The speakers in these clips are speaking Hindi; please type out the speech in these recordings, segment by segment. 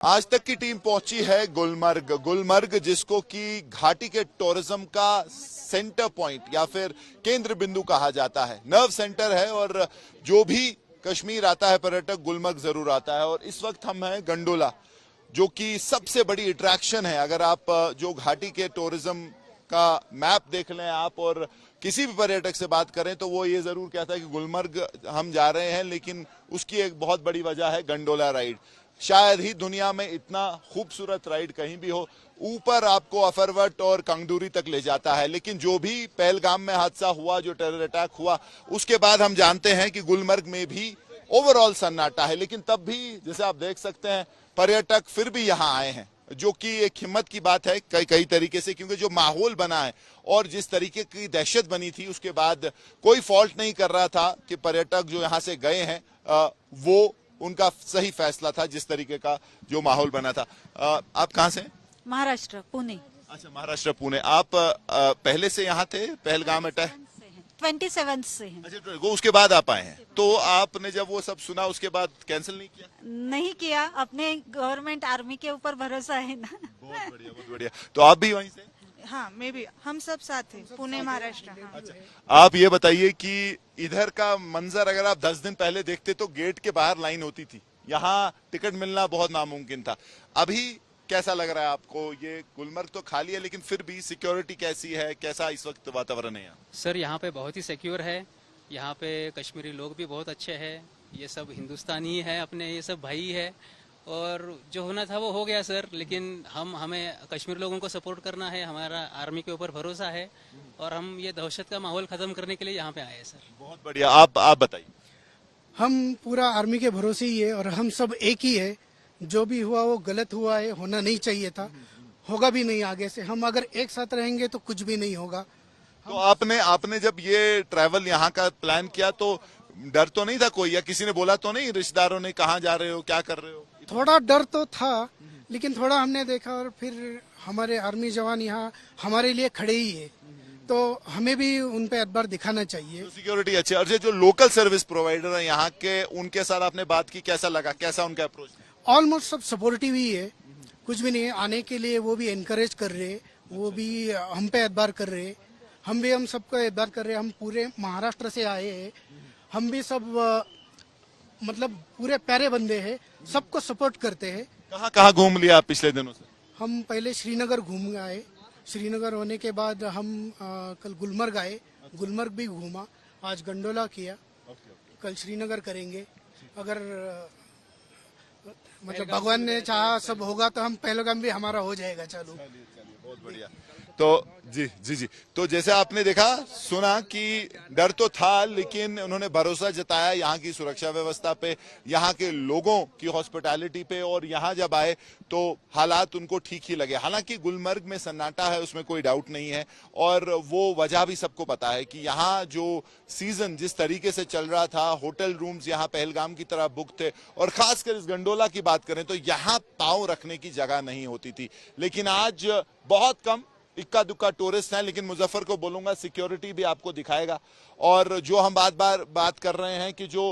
आज तक की टीम पहुंची है गुलमर्ग जिसको कि घाटी के टूरिज्म का सेंटर पॉइंट या फिर केंद्र बिंदु कहा जाता है, नर्व सेंटर है। और जो भी कश्मीर आता है पर्यटक गुलमर्ग जरूर आता है। और इस वक्त हम हैं गंडोला, जो कि सबसे बड़ी अट्रैक्शन है। अगर आप जो घाटी के टूरिज्म का मैप देख लें आप और किसी भी पर्यटक से बात करें तो वो ये जरूर कहता है कि गुलमर्ग हम जा रहे हैं, लेकिन उसकी एक बहुत बड़ी वजह है गंडोला राइड। शायद ही दुनिया में इतना खूबसूरत राइड कहीं भी हो। ऊपर आपको अफरवट और कंगदूरी तक ले जाता है। लेकिन जो भी पहलगाम में हादसा हुआ, जो टेरर अटैक हुआ, उसके बाद हम जानते हैं कि गुलमर्ग में भी ओवरऑल सन्नाटा है। लेकिन तब भी जैसे आप देख सकते हैं पर्यटक फिर भी यहाँ आए हैं, जो कि एक हिम्मत की बात है कई तरीके से, क्योंकि जो माहौल बना है और जिस तरीके की दहशत बनी थी उसके बाद कोई फॉल्ट नहीं कर रहा था कि पर्यटक जो यहाँ से गए हैं वो उनका सही फैसला था, जिस तरीके का जो माहौल बना था। आप कहाँ से? महाराष्ट्र, पुणे। अच्छा, महाराष्ट्र पुणे। आप पहले से यहाँ थे पहलगाम अटैक? 27 से हैं। अच्छा, वो उसके बाद आप आए हैं। तो आपने जब वो सब सुना उसके बाद कैंसिल नहीं किया? नहीं किया, अपने गवर्नमेंट आर्मी के ऊपर भरोसा है ना। बहुत बढ़िया, बहुत बढ़िया। तो आप भी वहीं से? हाँ, मैं भी, हम सब साथ हैं, पुणे महाराष्ट्र। हाँ। अच्छा, आप ये बताइए कि इधर का मंजर अगर आप 10 दिन पहले देखते तो गेट के बाहर लाइन होती थी, यहाँ टिकट मिलना बहुत नामुमकिन था। अभी कैसा लग रहा है आपको? ये गुलमर्ग तो खाली है, लेकिन फिर भी सिक्योरिटी कैसी है, कैसा इस वक्त वातावरण है यहाँ? सर, यहाँ पे बहुत ही सिक्योर है। यहाँ पे कश्मीरी लोग भी बहुत अच्छे हैं। ये सब हिंदुस्तानी है, अपने ये सब भाई है। और जो होना था वो हो गया सर। लेकिन हमें कश्मीरी लोगों को सपोर्ट करना है, हमारा आर्मी के ऊपर भरोसा है और हम ये दहशत का माहौल खत्म करने के लिए यहाँ पे आए हैं सर। बहुत बढ़िया। आप बताइए। हम पूरा आर्मी के भरोसे ही है और हम सब एक ही है। जो भी हुआ वो गलत हुआ है, होना नहीं चाहिए था, होगा भी नहीं आगे से। हम अगर एक साथ रहेंगे तो कुछ भी नहीं होगा। तो आपने जब ये ट्रैवल यहाँ का प्लान किया तो डर तो नहीं था कोई, या किसी ने बोला तो नहीं, रिश्तेदारों ने, कहाँ जा रहे हो, क्या कर रहे हो? थोड़ा डर तो था, लेकिन थोड़ा हमने देखा और फिर हमारे आर्मी जवान यहाँ हमारे लिए खड़े ही है, तो हमें भी उन पे एतबार दिखाना चाहिए। तो सिक्योरिटी अच्छी है। और जो लोकल सर्विस प्रोवाइडर है यहाँ के, उनके साथ आपने बात की, कैसा लगा, कैसा उनका अप्रोच? ऑलमोस्ट सब सपोर्टिव ही है, कुछ भी नहीं है। आने के लिए वो भी एनकरेज कर रहे, वो भी हम पे एतबार कर रहे, हम भी हम सबको एतबार कर रहे। हम पूरे महाराष्ट्र से आए हैं, हम भी सब मतलब पूरे प्यारे बंदे हैं, सबको सपोर्ट करते हैं। कहाँ कहाँ घूम लिया आप पिछले दिनों से? हम पहले श्रीनगर घूम आए, श्रीनगर होने के बाद हम कल गुलमर्ग आए, गुलमर्ग भी घूमा, आज गंडोला किया, कल श्रीनगर करेंगे। अगर मतलब भगवान ने चाहा सब होगा तो हम पहलगाम भी हमारा हो जाएगा चालू। बहुत बढ़िया। तो जी, तो जैसे आपने देखा सुना कि डर तो था, लेकिन उन्होंने भरोसा जताया यहाँ की सुरक्षा व्यवस्था पे, यहाँ के लोगों की हॉस्पिटैलिटी पे। और यहाँ जब आए तो हालात उनको ठीक ही लगे। हालांकि गुलमर्ग में सन्नाटा है, उसमें कोई डाउट नहीं है, और वो वजह भी सबको पता है कि यहाँ जो सीजन जिस तरीके से चल रहा था, होटल रूम्स यहाँ पहलगाम की तरह बुक थे। और खासकर इस गंडोला की बात करें तो यहाँ पांव रखने की जगह नहीं होती थी। लेकिन आज बहुत कम इक्का दुक्का टूरिस्ट हैं, लेकिन मुजफ्फर को बोलूंगा सिक्योरिटी भी आपको दिखाएगा। और जो हम बात कर रहे हैं कि जो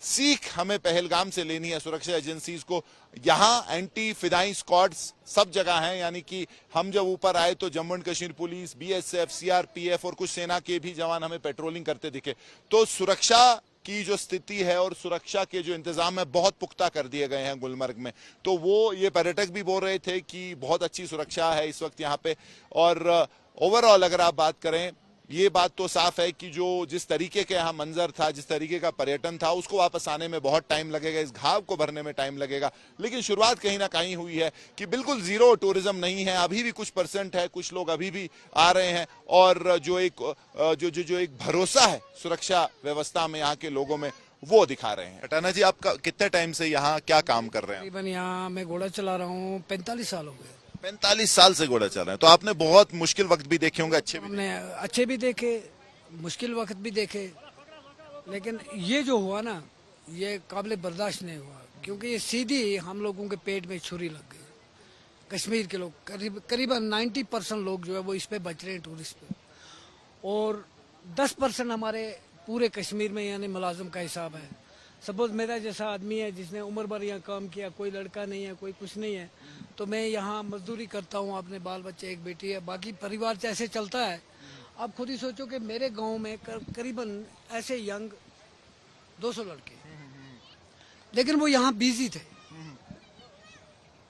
सीख हमें पहलगाम से लेनी है सुरक्षा एजेंसीज को, यहाँ एंटी फिदाई स्क्वाड्स सब जगह हैं। यानी कि हम जब ऊपर आए तो Jammu and Kashmir police, BSF, CRPF और कुछ सेना के भी जवान हमें पेट्रोलिंग करते दिखे। तो सुरक्षा की जो स्थिति है और सुरक्षा के जो इंतजाम है बहुत पुख्ता कर दिए गए हैं गुलमर्ग में। तो वो ये पर्यटक भी बोल रहे थे कि बहुत अच्छी सुरक्षा है इस वक्त यहाँ पे। और ओवरऑल अगर आप बात करें, ये बात तो साफ है कि जो जिस तरीके के यहाँ मंजर था, जिस तरीके का पर्यटन था, उसको वापस आने में बहुत टाइम लगेगा, इस घाव को भरने में टाइम लगेगा। लेकिन शुरुआत कहीं ना कहीं हुई है कि बिल्कुल जीरो टूरिज्म नहीं है, अभी भी कुछ परसेंट है, कुछ लोग अभी भी आ रहे हैं। और जो एक भरोसा है सुरक्षा व्यवस्था में यहाँ के लोगों में, वो दिखा रहे हैं। अटाना जी, आप कितने टाइम से यहाँ क्या काम कर रहे हैं? तकरीबन यहाँ मैं घोड़ा चला रहा हूँ 45 साल हो गए। 45 साल से घोड़ा चल रहे हैं। तो आपने बहुत मुश्किल वक्त भी देखे होंगे, हमने अच्छे भी देखे, मुश्किल वक्त भी देखे। लेकिन ये जो हुआ ना, ये काबिल बर्दाश्त नहीं हुआ, क्योंकि ये सीधी हम लोगों के पेट में छुरी लग गई। कश्मीर के लोग करीबन 90% लोग जो है वो इस पे बच रहे हैं, टूरिस्ट पे। और 10% हमारे पूरे कश्मीर में यानी मुलाजिम का हिसाब है। सपोज मेरा जैसा आदमी है जिसने उम्र भर यहाँ काम किया, कोई लड़का नहीं है, कोई कुछ नहीं है, तो मैं यहाँ मजदूरी करता हूँ, अपने बाल बच्चे, एक बेटी है, बाकी परिवार ऐसे चलता है। आप खुद ही सोचो कि मेरे गांव में करीबन ऐसे यंग 200 लड़के, लेकिन वो यहाँ बिजी थे,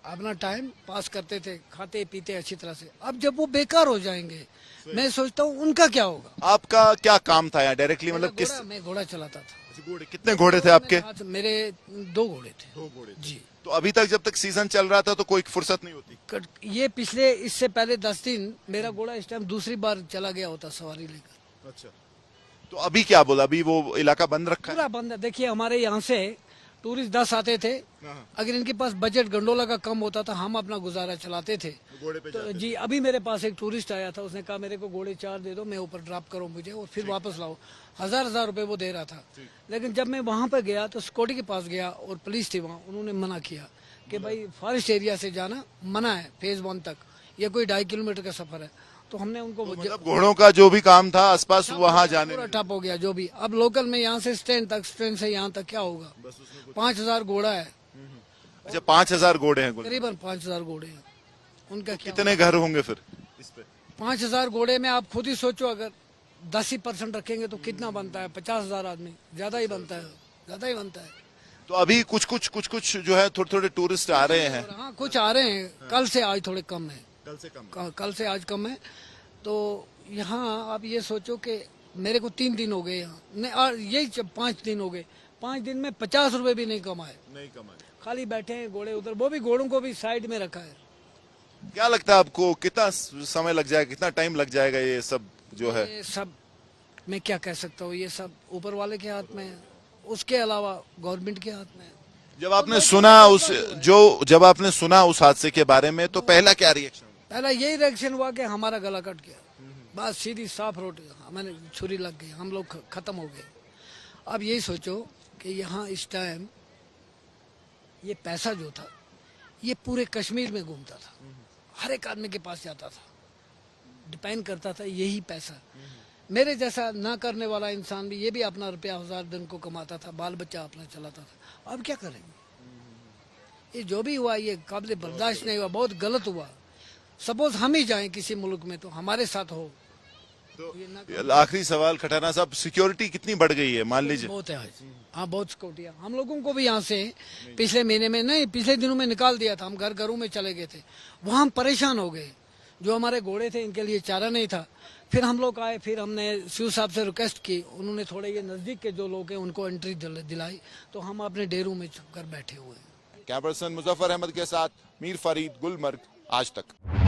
अपना टाइम पास करते थे, खाते पीते अच्छी तरह से। अब जब वो बेकार हो जाएंगे, मैं सोचता हूँ उनका क्या होगा। आपका क्या काम था यहाँ डायरेक्टली, मतलब किस? मैं घोड़ा चलाता था। घोड़े, कितने घोड़े थे आपके? मेरे 2 घोड़े थे। 2 घोड़े जी। तो अभी तक जब तक सीजन चल रहा था तो कोई फुर्सत नहीं होती? ये पिछले, इससे पहले 10 दिन मेरा घोड़ा इस टाइम दूसरी बार चला गया होता सवारी लेकर। अच्छा, तो अभी क्या बोला, अभी वो इलाका बंद रखा है? पूरा बंद है। देखिए हमारे यहाँ से टूरिस्ट 10 आते थे, अगर इनके पास बजट गंडोला का कम होता था, हम अपना गुजारा चलाते थे। घोड़े पे तो जी, अभी मेरे पास एक टूरिस्ट आया था, उसने कहा मेरे को घोड़े 4 दे दो, मैं ऊपर ड्रॉप करो मुझे और फिर वापस लाओ। 1000 रुपए वो दे रहा था। लेकिन जब मैं वहां पर गया तो सिक्योरिटी के पास गया और पुलिस थी वहाँ, उन्होंने मना किया कि भाई फॉरेस्ट एरिया से जाना मना है, फेज 1 तक, ये कोई 2.5 किलोमीटर का सफर है। तो हमने उनको मतलब घोड़ों का जो भी काम था आसपास वहाँ जाने पूरा ठप हो गया जो भी। अब लोकल में यहाँ से स्टैंड तक, स्टैंड से यहाँ तक क्या होगा, 5000 घोड़ा है। अच्छा, 5000 घोड़े हैं कुल? करीबन 5000 घोड़े हैं। उनका क्या, कितने घर होंगे फिर इस पे? 5000 घोड़े में आप खुद ही सोचो, अगर 10% रखेंगे तो कितना बनता है? 50,000 आदमी, ज्यादा ही बनता है, ज्यादा ही बनता है। तो अभी कुछ जो है थोड़े थोड़े टूरिस्ट आ रहे हैं। हाँ, कुछ आ रहे हैं, कल से आज थोड़े कम है। कल से कम? कल से आज कम है। तो यहाँ आप ये सोचो कि मेरे को 3 दिन हो गए यहाँ, नहीं और यही 5 दिन हो गए, 5 दिन में 50 रुपए भी नहीं कमाए, नहीं कमाए, खाली बैठे हैं घोड़े उधर, वो भी घोड़ों को भी साइड में रखा है। क्या लगता है आपको, कितना समय लग जाएगा, कितना टाइम लग जाएगा ये सब जो है? ये सब मैं क्या कह सकता हूँ, ये सब ऊपर वाले के हाथ में है, उसके अलावा गवर्नमेंट के हाथ में है। जब आपने सुना उस हादसे के बारे में तो पहला क्या रिएक्शन? पहला यही रिएक्शन हुआ कि हमारा गला कट गया, बस सीधी साफ रोटी, हमें छुरी लग गई, हम लोग खत्म हो गए। अब यही सोचो कि यहाँ इस टाइम ये पैसा जो था ये पूरे कश्मीर में घूमता था, हर एक आदमी के पास जाता था, डिपेंड करता था यही पैसा। मेरे जैसा ना करने वाला इंसान भी, ये भी अपना रुपया 1000 दिन को कमाता था, बाल बच्चा अपना चलाता था। अब क्या करेंगे? ये जो भी हुआ ये काबिल बर्दाश्त नहीं हुआ, बहुत गलत हुआ। सपोज हम ही जाएं किसी मुल्क में तो हमारे साथ हो। तो आखिरी सवाल खटाना साहब, सिक्योरिटी कितनी बढ़ गई है मान लीजिए? बहुत है आज, हाँ बहुत सिक्योरिटी है। हम लोगों को भी यहाँ से पिछले महीने में नहीं, पिछले दिनों में निकाल दिया था, हम घरों में चले गए थे, वहाँ हम परेशान हो गए। जो हमारे घोड़े थे इनके लिए चारा नहीं था। फिर हम लोग आए, फिर हमने सीओ साहब से रिक्वेस्ट की, उन्होंने थोड़े ये नजदीक के जो लोग हैं उनको एंट्री दिलाई, तो हम अपने डेरों में घर बैठे हुए हैं। कैमरा पर्सन मुजफ्फर अहमद के साथ मीर फरीद, गुलमर्ग, आज तक।